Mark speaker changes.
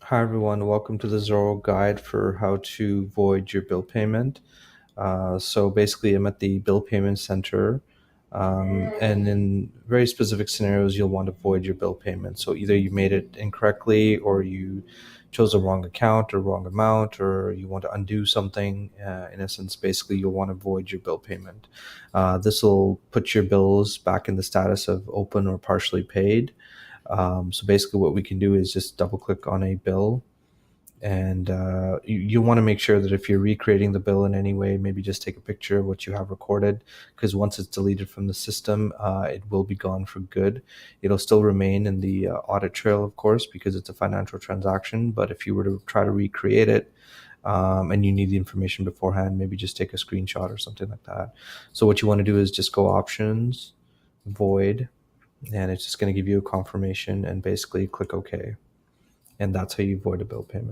Speaker 1: Hi everyone, welcome to the Xoro guide for how to void your bill payment. So basically, I'm at the bill payment center, and in very specific scenarios, you'll want to void your bill payment. So either you made it incorrectly, or you chose a wrong account or wrong amount, or you want to undo something. In essence, basically, you'll want to void your bill payment. This will put your bills back in the status of open or partially paid. So basically, what we can do is just double click on a bill, and you want to make sure that if you're recreating the bill in any way, maybe just take a picture of what you have recorded, because once it's deleted from the system, it will be gone for good. It'll still remain in the audit trail, of course, because it's a financial transaction. But if you were to try to recreate it, and you need the information beforehand, maybe just take a screenshot or something like that. So what you want to do is just go options, void, and it's just going to give you a confirmation, and basically click OK. And that's how you void a bill payment.